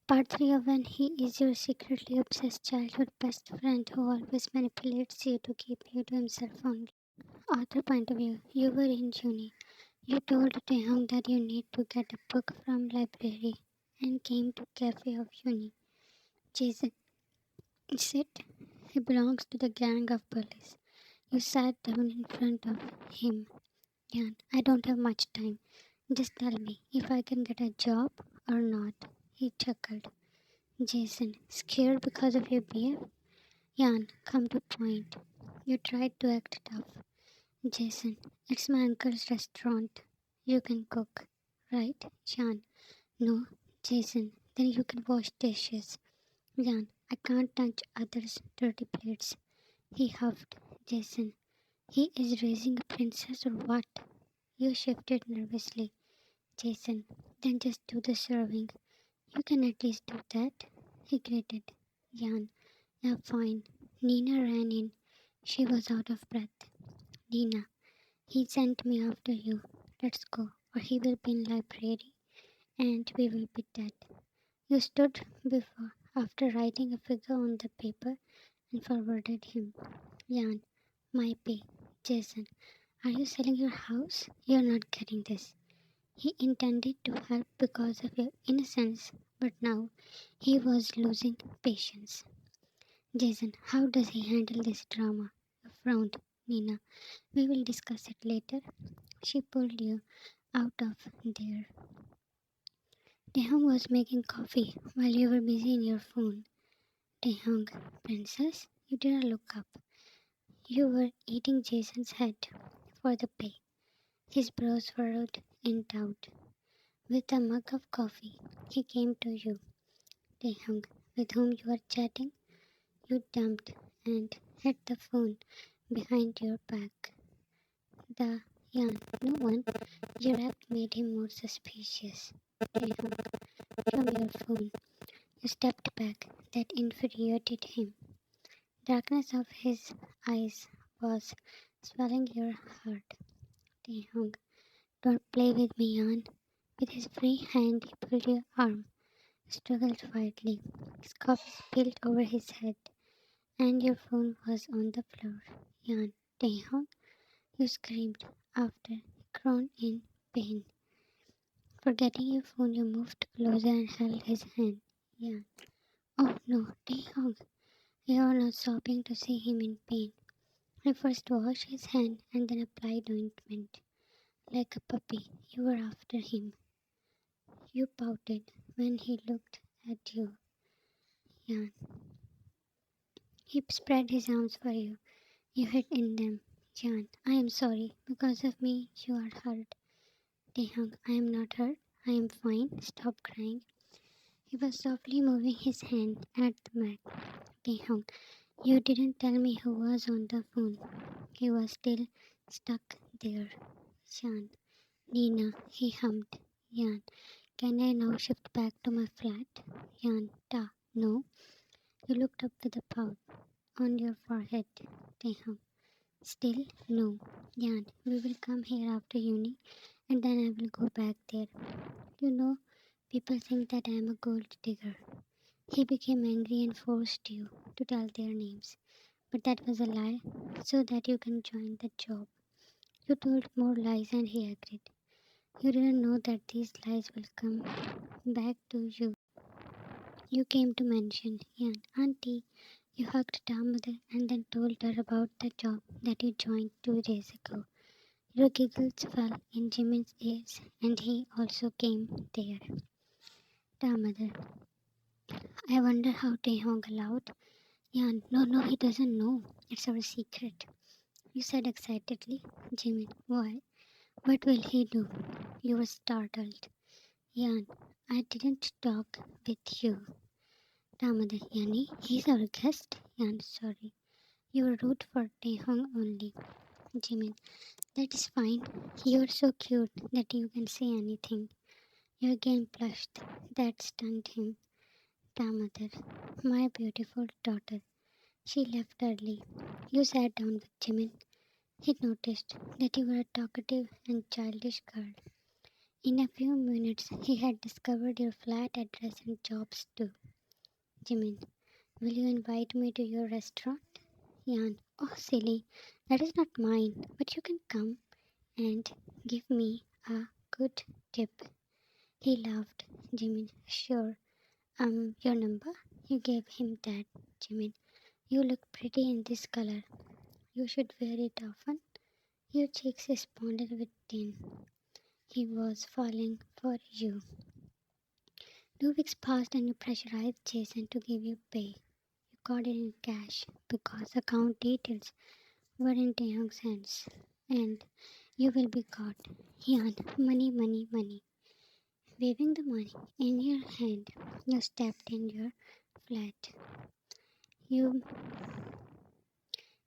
Part 3 of When He Is Your Secretly Obsessed Childhood Best Friend Who Always Manipulates You to Keep You to Himself Only. Author point of view. You were in uni. You told Taehyung that you need to get a book from library and came to cafe of uni. Jason, sit. He belongs to the gang of bullies. You sat down in front of him. Yan, I don't have much time. Just tell me if I can get a job or not. He chuckled. Jason, scared because of your beer? Yan, come to point. You tried to act tough. Jason, it's my uncle's restaurant. You can cook, right? Yan, no. Jason, then you can wash dishes. Yan, I can't touch others' dirty plates. He huffed. Jason, he is raising a princess or what? You shifted nervously. Jason, then just do the serving. You can at least do that. He gritted. Yan, yeah, fine. Nina ran in. She was out of breath. Nina, he sent me after you. Let's go, or he will be in library, and we will be dead. You stood before, after writing a figure on the paper, and forwarded him. Yan, my pay. Jason, are you selling your house? You're not getting this. He intended to help because of your innocence, but now he was losing patience. Jason, how does he handle this drama? You frowned. Nina, we will discuss it later. She pulled you out of there. Taehyung was making coffee while you were busy in your phone. Taehyung, princess, you didn't look up. You were eating Jason's head for the pay. His brows furrowed in doubt. With a mug of coffee, he came to you. Taehyung, with whom you were chatting? You dumped and hid the phone behind your back. The Yan, no one. Your act made him more suspicious. Taehyung, from your phone. You stepped back. That infuriated him. Darkness of his eyes was swelling your heart. Taehyung, don't play with me, Yan. With his free hand, he pulled your arm. Struggled quietly. His coffee spilled over his head, and your phone was on the floor. Yan, Taehyung, you screamed after he groaned in pain. Forgetting your phone, you moved closer and held his hand. Yan, oh no, Taehyung. You are not sobbing to see him in pain. I first washed his hand and then applied ointment. Like a puppy, you were after him. You pouted when he looked at you. Yan. He spread his arms for you. You hid in them. Jan, I am sorry. Because of me, you are hurt. Taehyung, I am not hurt. I am fine. Stop crying. He was softly moving his hand at the mat. Taehyung, you didn't tell me who was on the phone. He was still stuck there. Jan, Nina, he hummed. Yan, can I now shift back to my flat? Yan, ta, no. You looked up with a pout on your forehead. Taehyung, still no. Yan, we will come here after uni and then I will go back there. You know, people think that I am a gold digger. He became angry and forced you to tell their names. But that was a lie, so that you can join the job. You told more lies and he agreed. You didn't know that these lies will come back to you. You came to mention, Yan, Auntie, you hugged our mother and then told her about the job that you joined 2 days ago. Your giggles fell in Jimin's ears and he also came there. Ta mother, I wonder how Taehyung allowed. Yan, no, he doesn't know. It's our secret. You said excitedly. Jimin, why? What will he do? You were startled. Yan, I didn't talk with you. Ta mother, Yani, he's our guest. Yan, sorry. You were rude for Taehyung only. Jimin, that is fine. You're so cute that you can say anything. You again blushed. That stunned him. Ta mother, my beautiful daughter. She left early. You sat down with Jimin. He noticed that you were a talkative and childish girl. In a few minutes, he had discovered your flat address and jobs too. Jimin, will you invite me to your restaurant? Yan, oh silly, that is not mine, but you can come and give me a good tip. He laughed. Jimin, sure. Your number? You gave him that. Jimin, you look pretty in this color. You should wear it often. Your cheeks responded with tin. He was falling for you. 2 weeks passed and you pressurized Jason to give you pay. You got it in cash because account details were in Taehyung's hands. And you will be caught. Yan, money, money, money. Waving the money in your hand, you stepped in your flat. You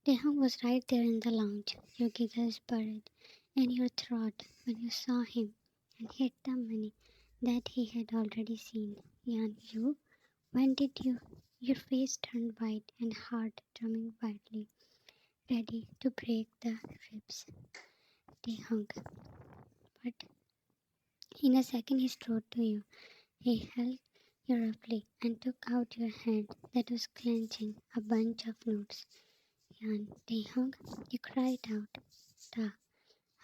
Taehyung was right there in the lounge. Your giggles buried in your throat when you saw him and hit the money that he had already seen. Yan, you? When did you? Your face turned white and heart drumming wildly, ready to break the ribs. Taehyung. But in a second he strode to you. He held you roughly and took out your hand that was clenching a bunch of notes. Yan, Taehyung, you cried out. Ta,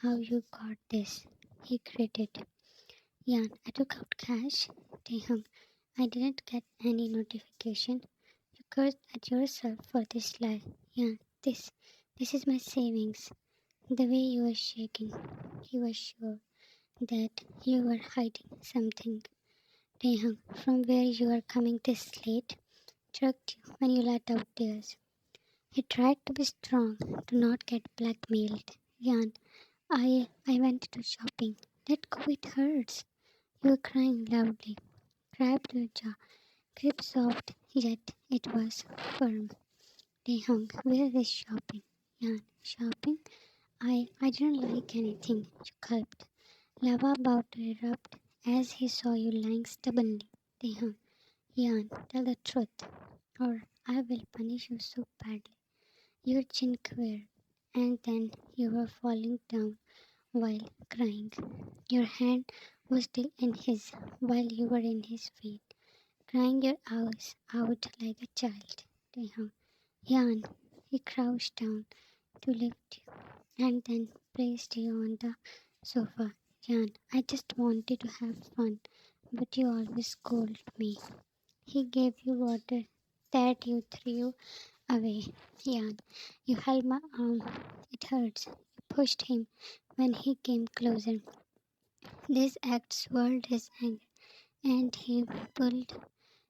how you got this? He gritted. Yan, I took out cash. Taehyung, I didn't get any notification. You cursed at yourself for this lie. Yan, this is my savings. The way you were shaking, he was sure that you were hiding something. Taehyung, from where you are coming this late, jerked you when you let out tears. He tried to be strong, to not get blackmailed. Yan, I went to shopping. Let go, it hurts. You were crying loudly. Grabbed your jaw. Grip soft, yet it was firm. Taehyung, where is shopping? Yan, shopping? I didn't like anything. You gulped. Lava about to erupt as he saw you lying stubbornly. Taehyung, Yan, tell the truth, or I will punish you so badly. Your chin quivered, and then you were falling down while crying. Your hand was still in his while you were in his feet, crying your eyes out like a child. Taehyung, Yan, he crouched down to lift you, and then placed you on the sofa. Yan, I just wanted to have fun, but you always scold me. He gave you water that you threw away. Yan, you held my arm. It hurts. You pushed him when he came closer. These acts swirled his anger, and he pulled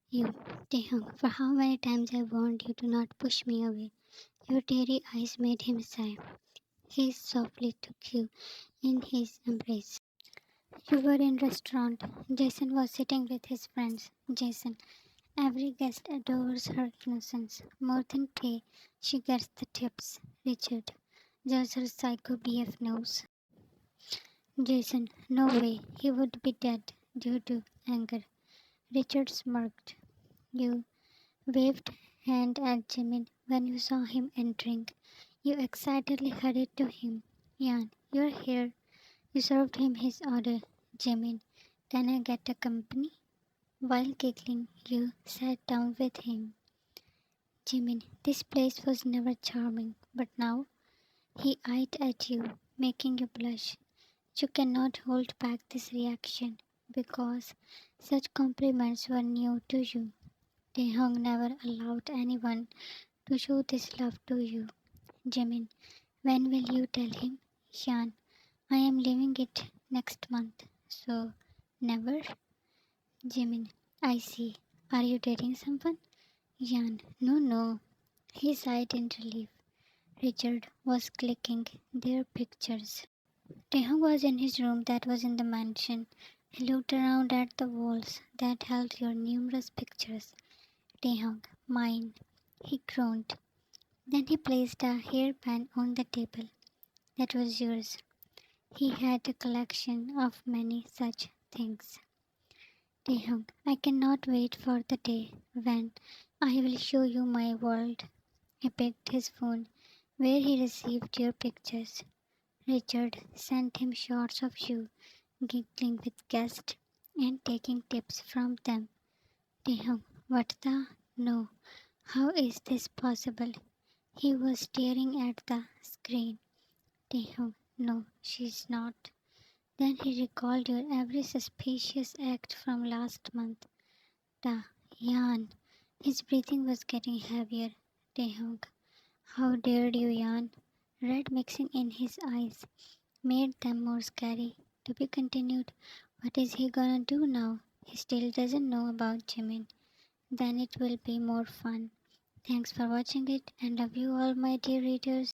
you. Taehyung, for how many times I warned you to not push me away. Your teary eyes made him sigh. He softly took you in his embrace. You were in restaurant. Jason was sitting with his friends. Jason, every guest adores her innocence. More than pay, she gets the tips. Richard, just her psycho BF knows. Jason, no way, he would be dead due to anger. Richard smirked. You waved hand at Jimin when you saw him entering. You excitedly hurried to him. Yan, you're here. You served him his order. Jimin, can I get a company? While giggling, you sat down with him. Jimin, this place was never charming, but now he eyed at you, making you blush. You cannot hold back this reaction because such compliments were new to you. Taehyung never allowed anyone to show this love to you. Jimin, when will you tell him? Yan, I am leaving it next month, so never. Jimin, I see. Are you dating someone? Yan, no, no. He sighed in relief. Richard was clicking their pictures. Taehyung was in his room that was in the mansion. He looked around at the walls that held your numerous pictures. Taehyung, mine. He groaned. Then he placed a hairband on the table. That was yours. He had a collection of many such things. Taehyung, I cannot wait for the day when I will show you my world. He picked his phone, where he received your pictures. Richard sent him shots of you giggling with guests, and taking tips from them. Taehyung, what the? No. How is this possible? He was staring at the screen. Taehyung, no, she's not. Then he recalled your every suspicious act from last month. Ta, Yan. His breathing was getting heavier. Taehyung, how dared you, Yan? Red mixing in his eyes made them more scary. To be continued. What is he gonna do now? He still doesn't know about Jimin. Then it will be more fun. Thanks for watching it and love you all, my dear readers.